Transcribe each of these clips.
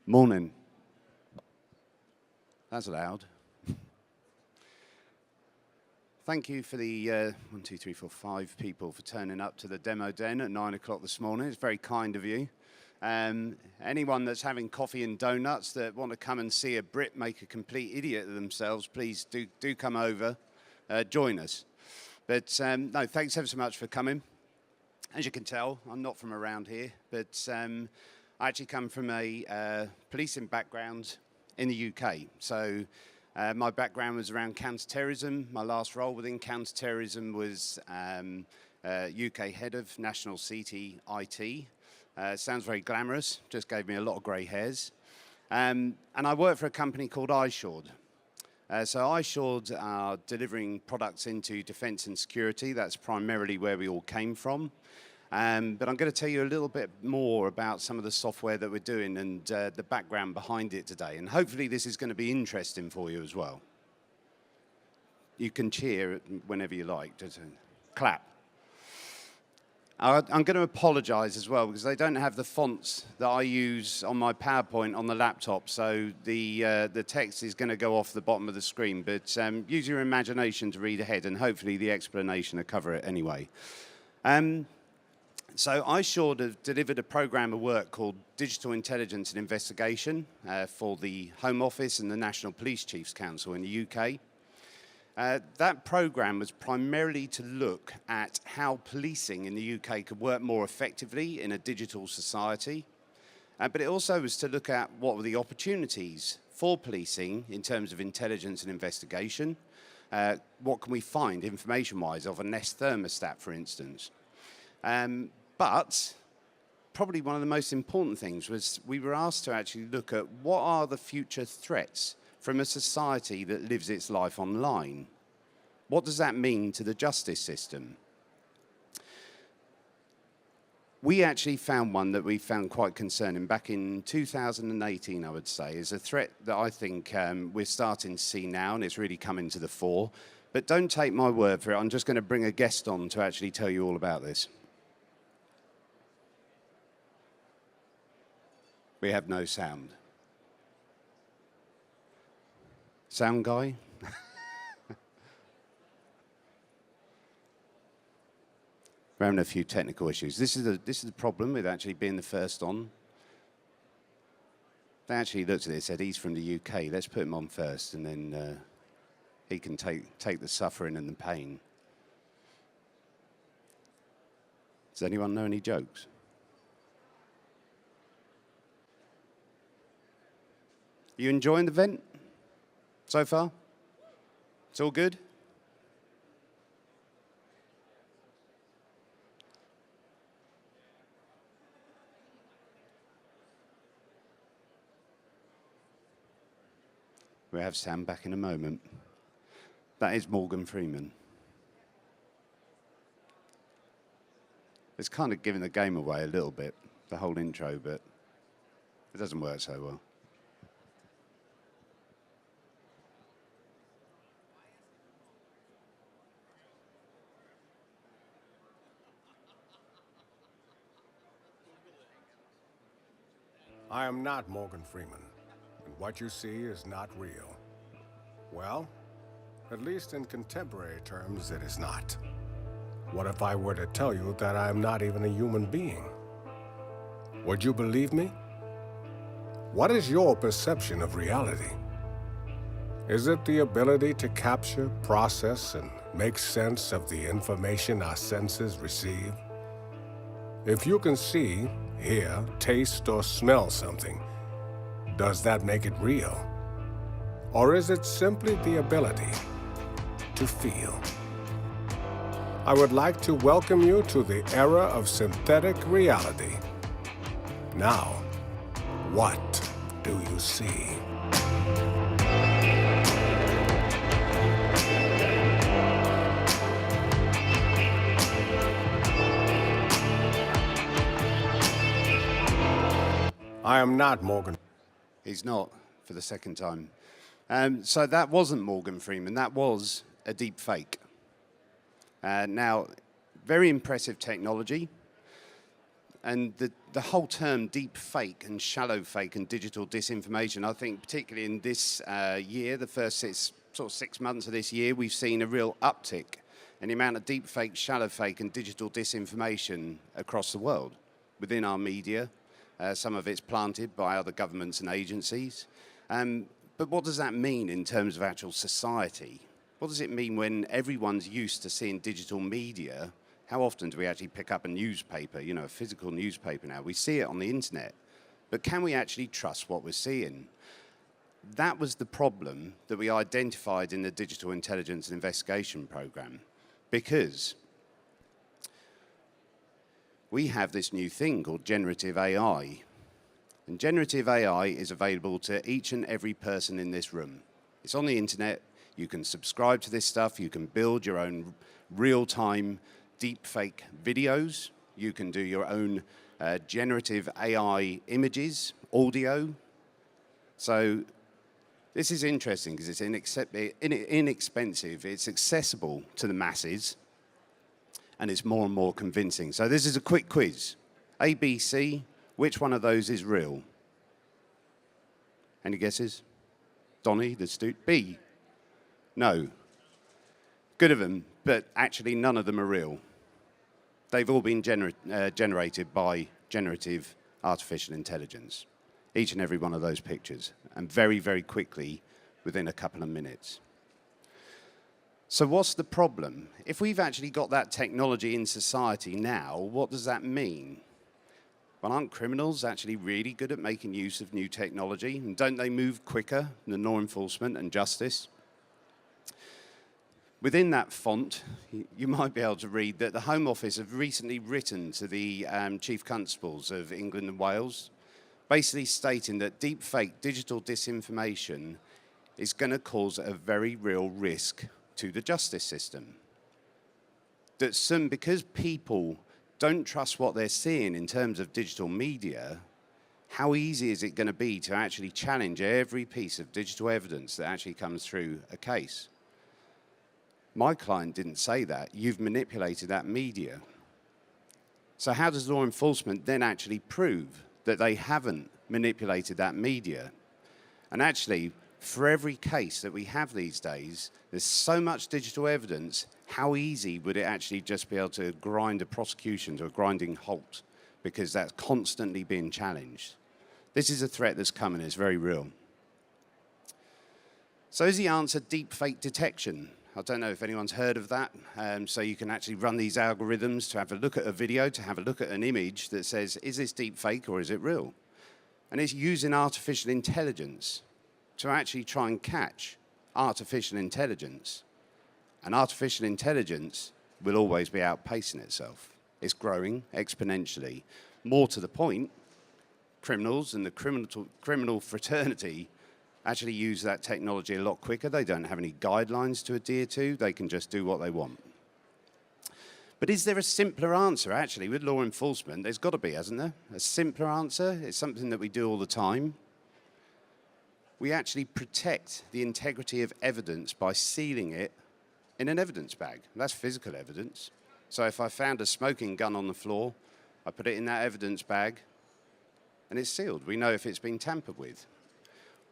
Morning. That's loud. Thank you for the 1, 2, 3, 4, 5 people for turning up to the demo den at 9 o'clock this morning. It's very kind of you. Anyone that's having coffee and donuts that want to come and see a Brit make a complete idiot of themselves, please do come over, join us. But no, thanks ever so much for coming. As you can tell, I'm not from around here, but I actually come from a policing background in the UK. So my background was around counter-terrorism. My last role within counter-terrorism was UK head of National CT IT. Sounds very glamorous, just gave me a lot of grey hairs. And I work for a company called Issured. So Issured are delivering products into defence and security. That's primarily where we all came from. But I'm going to tell you a little bit more about some of the software that we're doing and the background behind it today. And hopefully this is going to be interesting for you as well. You can cheer whenever you like. Just clap. I'm going to apologise as well because they don't have the fonts that I use on my PowerPoint on the laptop. So the text is going to go off the bottom of the screen. But use your imagination to read ahead and hopefully the explanation will cover it anyway. So Issured have delivered a program of work called Digital Intelligence and Investigation for the Home Office and the National Police Chiefs Council in the UK. That program was primarily to look at how policing in the UK could work more effectively in a digital society. But it also was to look at what were the opportunities for policing in terms of intelligence and investigation. What can we find information-wise of a Nest thermostat, for instance. But probably one of the most important things was we were asked to actually look at what are the future threats from a society that lives its life online. What does that mean to the justice system? We actually found one that we found quite concerning back in 2018, I would say, is a threat that I think we're starting to see now, and it's really coming to the fore. But don't take my word for it. I'm just going to bring a guest on to actually tell you all about this. We have no sound. Sound guy? We're having a few technical issues. This is the problem with actually being the first on. They actually looked at it and said, he's from the UK, let's put him on first, and then he can take the suffering and the pain. Does anyone know any jokes? You enjoying the event so far? It's all good? We'll have Sam back in a moment. That is Morgan Freeman. It's kind of giving the game away a little bit, the whole intro, but it doesn't work so well. I am not Morgan Freeman, and what you see is not real. Well, at least in contemporary terms, it is not. What if I were to tell you that I am not even a human being? Would you believe me? What is your perception of reality? Is it the ability to capture, process, and make sense of the information our senses receive? If you can see, hear, taste, or smell something, does that make it real? Or is it simply the ability to feel? I would like to welcome you to the era of synthetic reality. Now, what do you see? I am not Morgan. He's not, for the second time. So that wasn't Morgan Freeman. That was a deep fake. Now, very impressive technology. And the whole term deep fake and shallow fake and digital disinformation, I think particularly in this year, the first 6 months of this year, we've seen a real uptick in the amount of deep fake, shallow fake and digital disinformation across the world, within our media. Some of it's planted by other governments and agencies. But what does that mean in terms of actual society? What does it mean when everyone's used to seeing digital media? How often do we actually pick up a newspaper, a physical newspaper now? We see it on the internet, but can we actually trust what we're seeing? That was the problem that we identified in the Digital Intelligence and Investigation Program, because we have this new thing called generative AI. And generative AI is available to each and every person in this room. It's on the internet. You can subscribe to this stuff. You can build your own real-time deepfake videos. You can do your own generative AI images, audio. So this is interesting because it's inexpensive, it's accessible to the masses, and it's more and more convincing. So this is a quick quiz. A, B, C, which one of those is real? Any guesses? Donnie, the student? B. No. Good of them, but actually none of them are real. They've all been generated by generative artificial intelligence. Each and every one of those pictures, and very, very quickly, within a couple of minutes. So what's the problem? If we've actually got that technology in society now, what does that mean? Well, aren't criminals actually really good at making use of new technology? And don't they move quicker than law enforcement and justice? Within that font, you might be able to read that the Home Office have recently written to the Chief Constables of England and Wales, basically stating that deepfake digital disinformation is going to cause a very real risk to the justice system. That because people don't trust what they're seeing in terms of digital media, how easy is it going to be to actually challenge every piece of digital evidence that actually comes through a case? My client didn't say that. You've manipulated that media. So how does law enforcement then actually prove that they haven't manipulated that media? And actually, for every case that we have these days, there's so much digital evidence, how easy would it actually just be able to grind a prosecution to a grinding halt? Because that's constantly being challenged. This is a threat that's coming, it's very real. So is the answer deepfake detection? I don't know if anyone's heard of that. So you can actually run these algorithms to have a look at a video, to have a look at an image that says, is this deepfake or is it real? And it's using artificial intelligence to actually try and catch artificial intelligence. And artificial intelligence will always be outpacing itself. It's growing exponentially. More to the point, criminals and the criminal fraternity actually use that technology a lot quicker. They don't have any guidelines to adhere to. They can just do what they want. But is there a simpler answer, actually, with law enforcement? There's got to be, hasn't there? A simpler answer? It's something that we do all the time. We actually protect the integrity of evidence by sealing it in an evidence bag. That's physical evidence. So if I found a smoking gun on the floor, I put it in that evidence bag, and it's sealed. We know if it's been tampered with.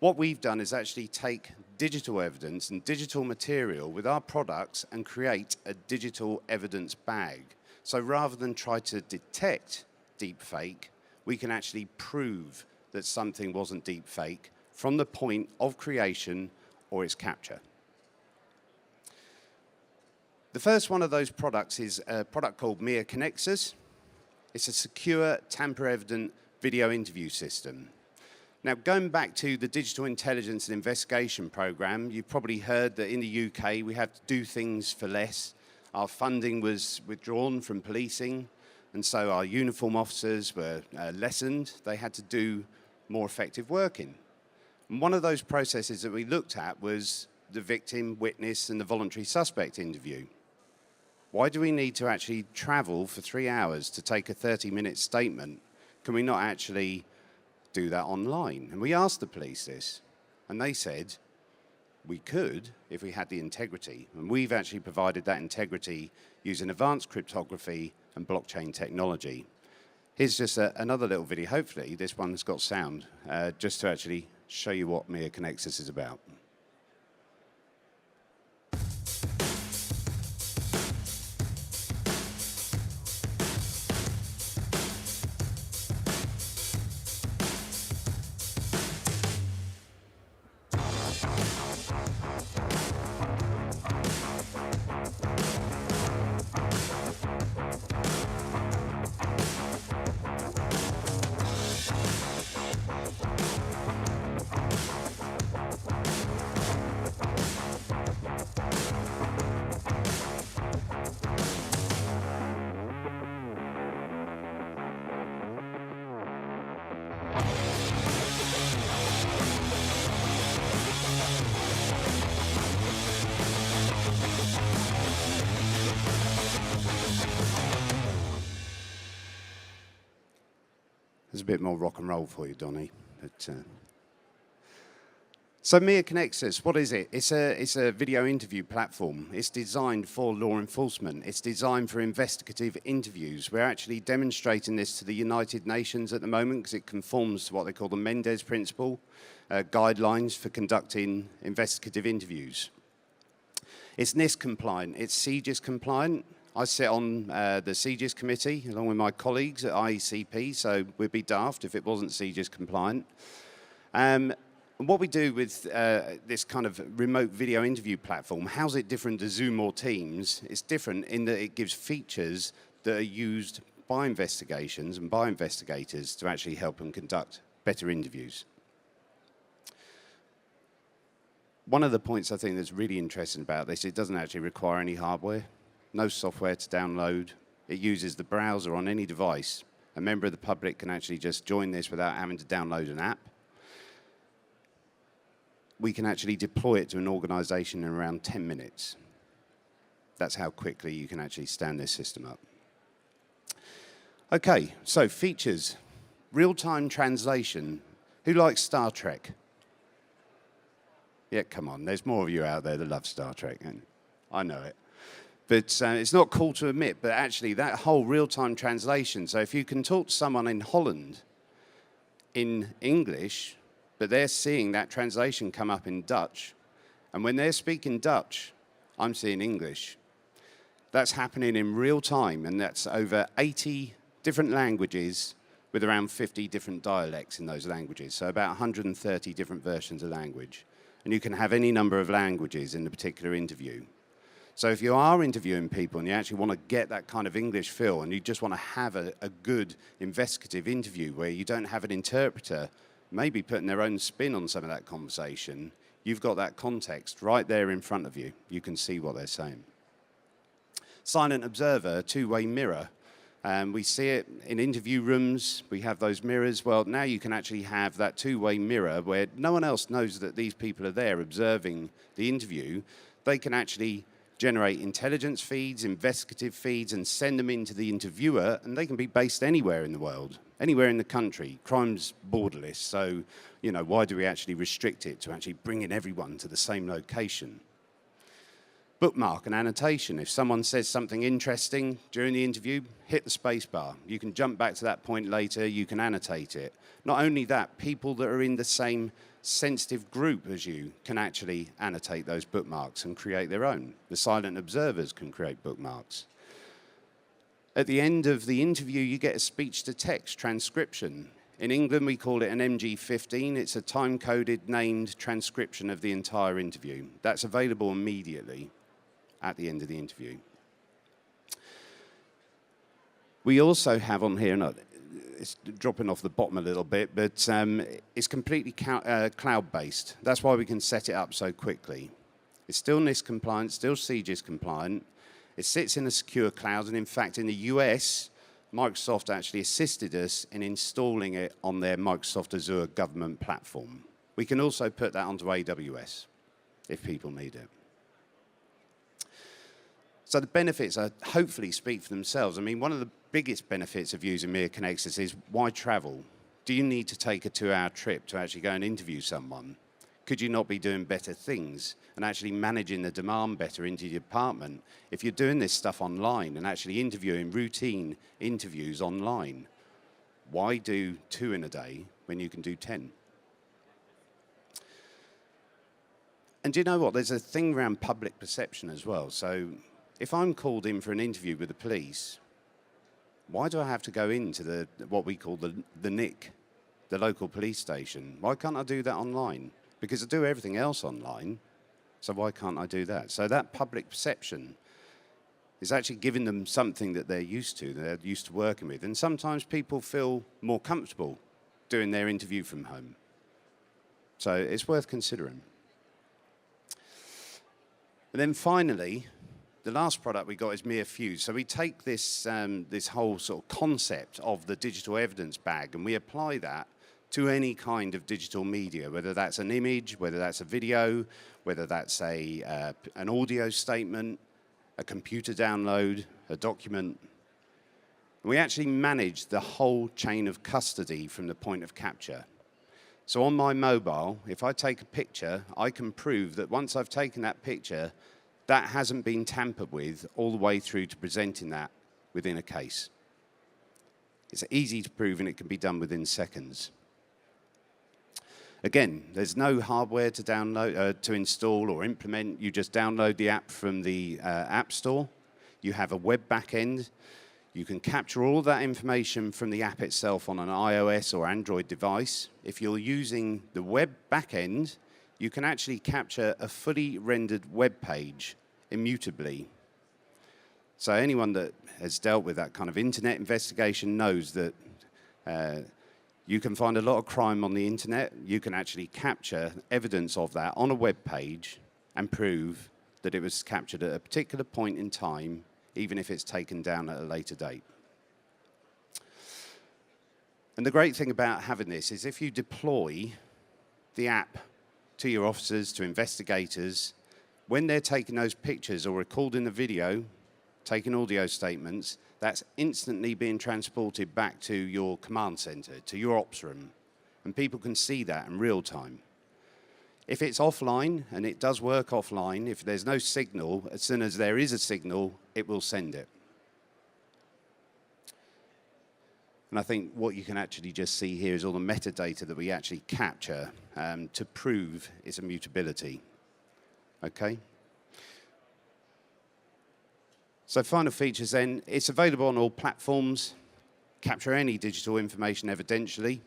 What we've done is actually take digital evidence and digital material with our products and create a digital evidence bag. So rather than try to detect deepfake, we can actually prove that something wasn't deepfake from the point of creation or its capture. The first one of those products is a product called Mia Connexus. It's a secure, tamper-evident video interview system. Now, going back to the Digital Intelligence and Investigation Program, you've probably heard that in the UK we have to do things for less. Our funding was withdrawn from policing, and so our uniform officers were lessened. They had to do more effective working. And one of those processes that we looked at was the victim, witness, and the voluntary suspect interview. Why do we need to actually travel for 3 hours to take a 30-minute statement? Can we not actually do that online? And we asked the police this, and they said we could if we had the integrity. And we've actually provided that integrity using advanced cryptography and blockchain technology. Here's just another little video. Hopefully this one's got sound, just to actually show you what Mere Connexus is about. There's a bit more rock and roll for you, Donny. But, so Mere Connexus, what is it? It's a video interview platform. It's designed for law enforcement. It's designed for investigative interviews. We're actually demonstrating this to the United Nations at the moment because it conforms to what they call the Mendes Principle, guidelines for conducting investigative interviews. It's NIST compliant. It's CGIS compliant. I sit on the CGIS committee along with my colleagues at IECP, so we'd be daft if it wasn't CGIS compliant. And what we do with this kind of remote video interview platform, how's it different to Zoom or Teams? It's different in that it gives features that are used by investigations and by investigators to actually help them conduct better interviews. One of the points I think that's really interesting about this, it doesn't actually require any hardware. No software to download. It uses the browser on any device. A member of the public can actually just join this without having to download an app. We can actually deploy it to an organization in around 10 minutes. That's how quickly you can actually stand this system up. Okay, so features. Real-time translation. Who likes Star Trek? Yeah, come on, there's more of you out there that love Star Trek. I know it. But it's not cool to admit, but actually that whole real-time translation, so if you can talk to someone in Holland in English, but they're seeing that translation come up in Dutch, and when they're speaking Dutch, I'm seeing English. That's happening in real time, and that's over 80 different languages with around 50 different dialects in those languages, so about 130 different versions of language. And you can have any number of languages in the particular interview. So if you are interviewing people and you actually want to get that kind of English feel and you just want to have a good investigative interview where you don't have an interpreter maybe putting their own spin on some of that conversation, you've got that context right there in front of you. You can see what they're saying. Silent observer, a two-way mirror. We see it in interview rooms. We have those mirrors. Well, now you can actually have that two-way mirror where no one else knows that these people are there observing the interview. They can actually generate intelligence feeds, investigative feeds, and send them into the interviewer, and they can be based anywhere in the world, anywhere in the country. Crime's borderless, so, you know, why do we actually restrict it to actually bringing everyone to the same location? Bookmark and annotation. If someone says something interesting during the interview, hit the space bar. You can jump back to that point later, you can annotate it. Not only that, people that are in the same sensitive group as you can actually annotate those bookmarks and create their own. The silent observers can create bookmarks. At the end of the interview, you get a speech-to-text transcription. In England, we call it an MG15. It's a time-coded, named transcription of the entire interview. That's available immediately at the end of the interview. We also have on here, and it's dropping off the bottom a little bit, but it's completely cloud-based. That's why we can set it up so quickly. It's still NIST compliant, still CGIS compliant. It sits in a secure cloud, and in fact, in the US, Microsoft actually assisted us in installing it on their Microsoft Azure government platform. We can also put that onto AWS if people need it. So the benefits hopefully speak for themselves. I mean, one of the biggest benefits of using Mere Connexus is why travel? Do you need to take a 2-hour trip to actually go and interview someone? Could you not be doing better things and actually managing the demand better into your department if you're doing this stuff online and actually interviewing routine interviews online? Why do 2 in a day when you can do 10? And do you know what? There's a thing around public perception as well. So if I'm called in for an interview with the police, why do I have to go into what we call the NIC, the local police station? Why can't I do that online? Because I do everything else online, so why can't I do that? So that public perception is actually giving them something that they're used to working with. And sometimes people feel more comfortable doing their interview from home. So it's worth considering. And then finally, the last product we got is Mere Fuse. So we take this, this whole sort of concept of the digital evidence bag and we apply that to any kind of digital media, whether that's an image, whether that's a video, whether that's an audio statement, a computer download, a document. And we actually manage the whole chain of custody from the point of capture. So on my mobile, if I take a picture, I can prove that once I've taken that picture, that hasn't been tampered with all the way through to presenting that within a case. It's easy to prove and it can be done within seconds. Again, there's no hardware to download, to install or implement. You just download the app from the App Store. You have a web backend. You can capture all that information from the app itself on an iOS or Android device. If you're using the web backend, you can actually capture a fully rendered web page immutably. So anyone that has dealt with that kind of internet investigation knows that you can find a lot of crime on the internet. You can actually capture evidence of that on a web page and prove that it was captured at a particular point in time, even if it's taken down at a later date. And the great thing about having this is if you deploy the app to your officers, to investigators, when they're taking those pictures or recording the video, taking audio statements, that's instantly being transported back to your command center, to your ops room, and people can see that in real time. If it's offline, and it does work offline, if there's no signal, as soon as there is a signal, it will send it. And I think what you can actually just see here is all the metadata that we actually capture to prove its immutability. Okay? So final features then, it's available on all platforms, capture any digital information evidentially.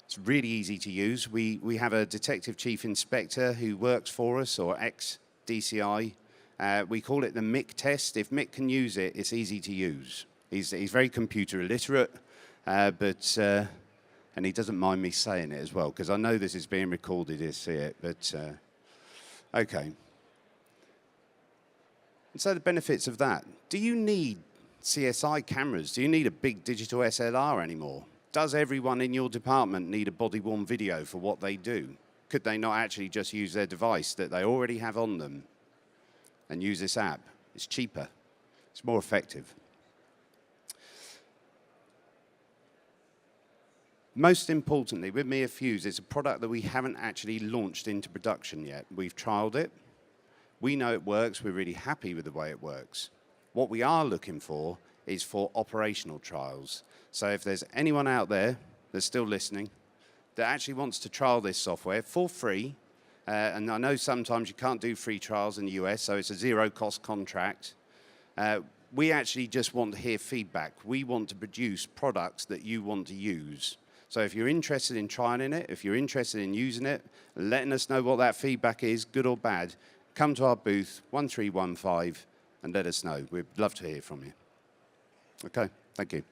It's really easy to use. We have a detective chief inspector who works for us, or ex-DCI. We call it the Mick test. If Mick can use it, it's easy to use. He's very computer illiterate, and he doesn't mind me saying it as well, because I know this is being recorded, you see it, but okay. And so the benefits of that. Do you need CSI cameras? Do you need a big digital SLR anymore? Does everyone in your department need a body-worn video for what they do? Could they not actually just use their device that they already have on them and use this app? It's cheaper. It's more effective. Most importantly, with Mere Fuse, it's a product that we haven't actually launched into production yet. We've trialed it. We know it works. We're really happy with the way it works. What we are looking for is for operational trials. So if there's anyone out there that's still listening that actually wants to trial this software for free, and I know sometimes you can't do free trials in the US, so it's a zero-cost contract. We actually just want to hear feedback. We want to produce products that you want to use. So if you're interested in trying it, if you're interested in using it, letting us know what that feedback is, good or bad, come to our booth, 1315, and let us know. We'd love to hear from you. Okay, thank you.